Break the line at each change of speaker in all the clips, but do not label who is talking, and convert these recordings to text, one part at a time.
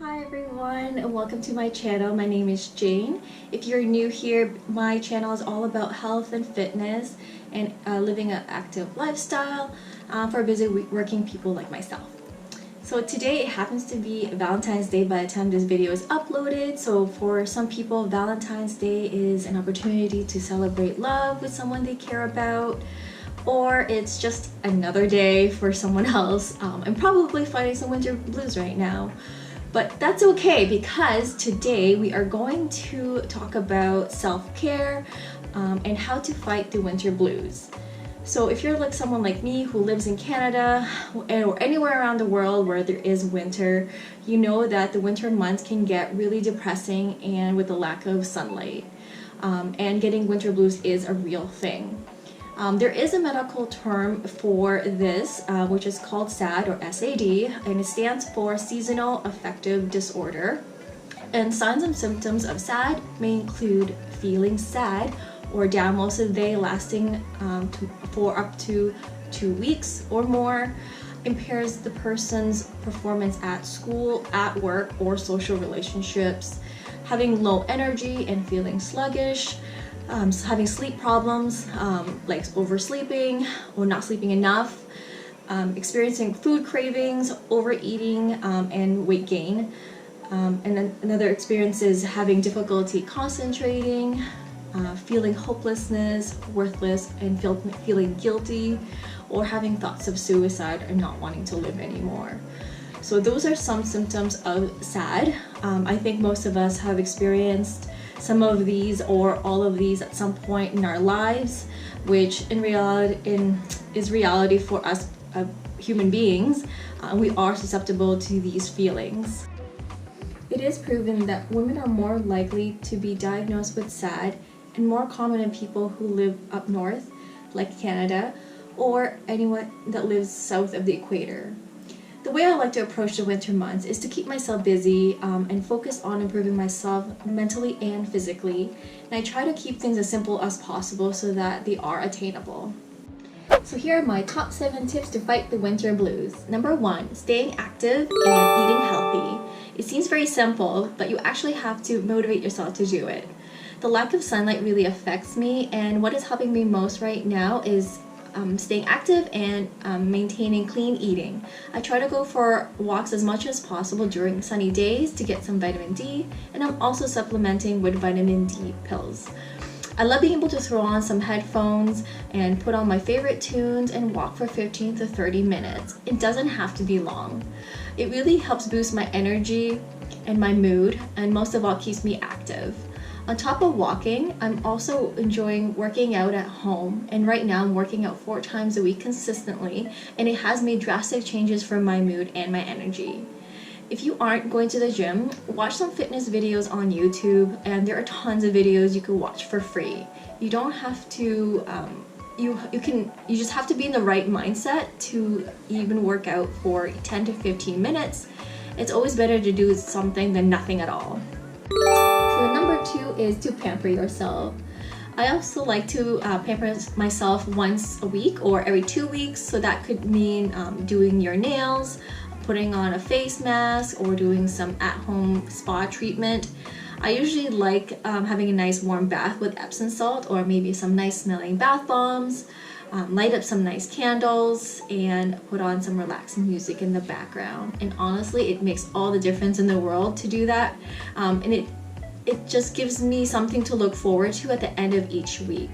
Hi everyone, and welcome to my channel. My name is Jane. If you're new here, my channel is all about health and fitness and living an active lifestyle for busy working people like myself. So today it happens to be Valentine's Day by the time this video is uploaded. So for some people, Valentine's Day is an opportunity to celebrate love with someone they care about, or it's just another day for someone else. I'm probably fighting some winter blues right now. But that's okay, because today we are going to talk about self-care and how to fight the winter blues. So if you're like someone like me who lives in Canada or anywhere around the world where there is winter, you know that the winter months can get really depressing and with the lack of sunlight. And getting winter blues is a real thing. There is a medical term for this, which is called SAD or SAD, and it stands for Seasonal Affective Disorder. And signs and symptoms of SAD may include feeling sad or down most of the day, lasting for up to 2 weeks or more, impairs the person's performance at school, at work, or social relationships, having low energy and feeling sluggish, having sleep problems like oversleeping or not sleeping enough, experiencing food cravings, overeating, and weight gain. And then another experience is having difficulty concentrating, feeling hopelessness, worthless, and feeling guilty, or having thoughts of suicide and not wanting to live anymore. So those are some symptoms of SAD. I think most of us have experienced some of these or all of these at some point in our lives, which in reality is reality for us human beings. We are susceptible to these feelings. It is proven that women are more likely to be diagnosed with SAD and more common in people who live up north, like Canada, or anyone that lives south of the equator. The way I like to approach the winter months is to keep myself busy and focus on improving myself mentally and physically. And I try to keep things as simple as possible so that they are attainable. So here are my top 7 tips to fight the winter blues. Number 1, staying active and eating healthy. It seems very simple, but you actually have to motivate yourself to do it. The lack of sunlight really affects me, and what is helping me most right now is staying active and maintaining clean eating. I try to go for walks as much as possible during sunny days to get some vitamin D, and I'm also supplementing with vitamin D pills. I love being able to throw on some headphones and put on my favorite tunes and walk for 15 to 30 minutes. It doesn't have to be long. It really helps boost my energy and my mood, and most of all keeps me active. On top of walking, I'm also enjoying working out at home, and right now I'm working out 4 times a week consistently, and it has made drastic changes for my mood and my energy. If you aren't going to the gym, watch some fitness videos on YouTube, and there are tons of videos you can watch for free. You don't have to, you just have to be in the right mindset to even work out for 10 to 15 minutes. It's always better to do something than nothing at all. So number 2 is to pamper yourself. I also like to pamper myself once a week or every 2 weeks. So that could mean doing your nails, putting on a face mask, or doing some at-home spa treatment. I usually like having a nice warm bath with Epsom salt, or maybe some nice smelling bath bombs, light up some nice candles, and put on some relaxing music in the background. And honestly, it makes all the difference in the world to do that. And it just gives me something to look forward to at the end of each week.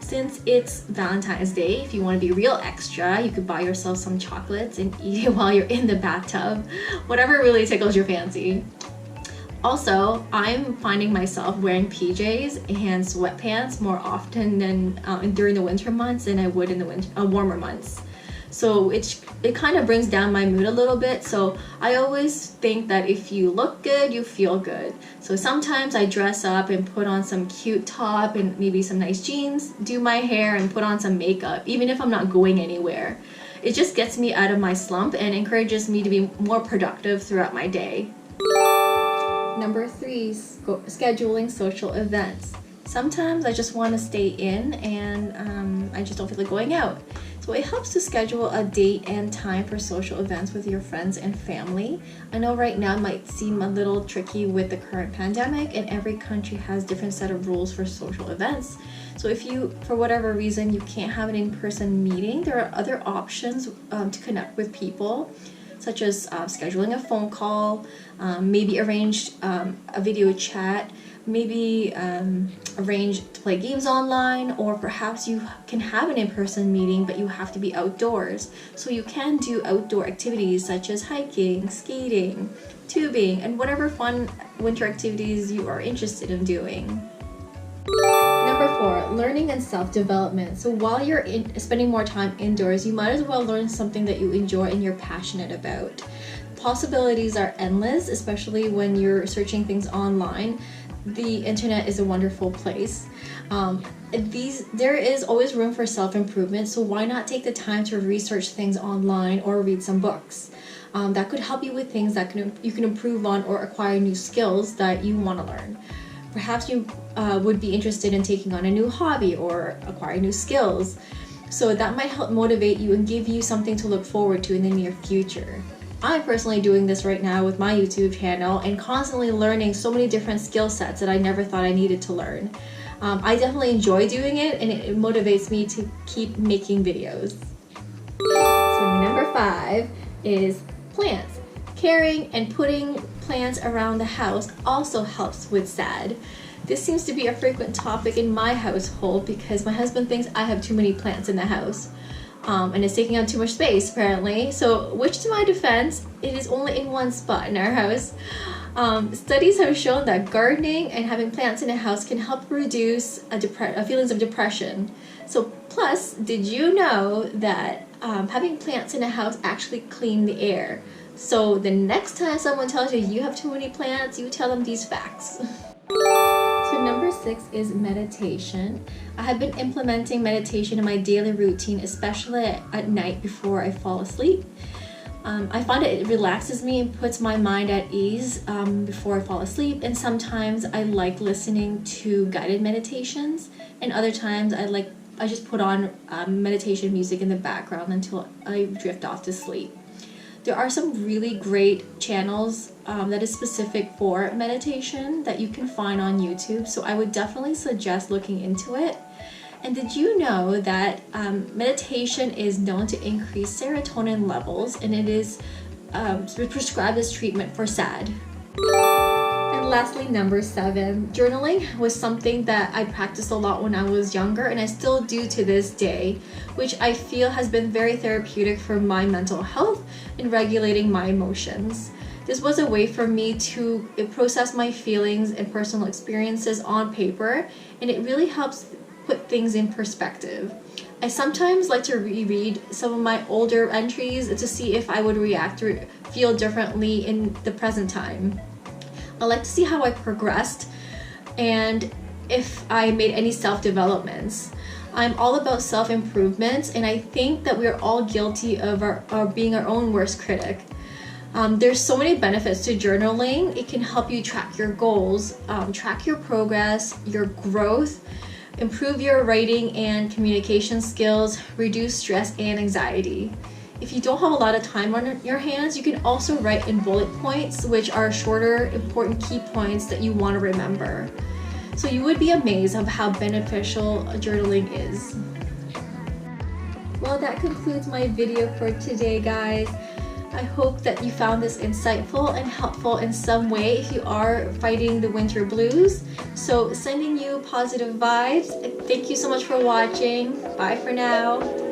Since it's Valentine's Day, if you want to be real extra, you could buy yourself some chocolates and eat it while you're in the bathtub. Whatever really tickles your fancy. Also, I'm finding myself wearing PJs and sweatpants more often than during the winter months than I would in the warmer months. So it kind of brings down my mood a little bit. So I always think that if you look good, you feel good. So sometimes I dress up and put on some cute top and maybe some nice jeans, do my hair, and put on some makeup, even if I'm not going anywhere. It just gets me out of my slump and encourages me to be more productive throughout my day. Number 3, scheduling social events. Sometimes I just want to stay in and I just don't feel like going out. So So it helps to schedule a date and time for social events with your friends and family. I know right now it might seem a little tricky with the current pandemic, and every country has different set of rules for social events. So if you, for whatever reason, you can't have an in-person meeting, there are other options to connect with people, such as scheduling a phone call, maybe arrange a video chat, maybe arrange to play games online, or perhaps you can have an in-person meeting but you have to be outdoors. So you can do outdoor activities such as hiking, skating, tubing, and whatever fun winter activities you are interested in doing. Number 4, learning and self-development. So while you're spending more time indoors, you might as well learn something that you enjoy and you're passionate about. Possibilities are endless, especially when you're searching things online. The internet is a wonderful place. There is always room for self-improvement, so why not take the time to research things online or read some books? That could help you with things that you can improve on or acquire new skills that you want to learn. Perhaps you would be interested in taking on a new hobby or acquiring new skills. So that might help motivate you and give you something to look forward to in the near future. I'm personally doing this right now with my YouTube channel and constantly learning so many different skill sets that I never thought I needed to learn. I definitely enjoy doing it, and it motivates me to keep making videos. So number 5 is plants. Caring and putting plants around the house also helps with SAD. This seems to be a frequent topic in my household because my husband thinks I have too many plants in the house. And it's taking up too much space apparently. So, which to my defense, it is only in one spot in our house. Studies have shown that gardening and having plants in a house can help reduce feelings of depression. So, plus, did you know that having plants in a house actually clean the air? So the next time someone tells you you have too many plants, you tell them these facts. So number 6 is meditation. I have been implementing meditation in my daily routine, especially at night before I fall asleep. I find it relaxes me and puts my mind at ease before I fall asleep, and sometimes I like listening to guided meditations, and other times I just put on meditation music in the background until I drift off to sleep. There are some really great channels that is specific for meditation that you can find on YouTube, so I would definitely suggest looking into it. And did you know that meditation is known to increase serotonin levels, and it is prescribed as treatment for SAD? And lastly, number 7, journaling was something that I practiced a lot when I was younger, and I still do to this day, which I feel has been very therapeutic for my mental health and regulating my emotions. This was a way for me to process my feelings and personal experiences on paper, and it really helps put things in perspective. I sometimes like to reread some of my older entries to see if I would react or feel differently in the present time. I like to see how I progressed and if I made any self-developments. I'm all about self-improvement, and I think that we're all guilty of being our own worst critic. There's so many benefits to journaling. It can help you track your goals, track your progress, your growth, improve your writing and communication skills, reduce stress and anxiety. If you don't have a lot of time on your hands, you can also write in bullet points, which are shorter, important key points that you want to remember. So you would be amazed of how beneficial journaling is. Well, that concludes my video for today, guys. I hope that you found this insightful and helpful in some way if you are fighting the winter blues. So sending you positive vibes. Thank you so much for watching. Bye for now.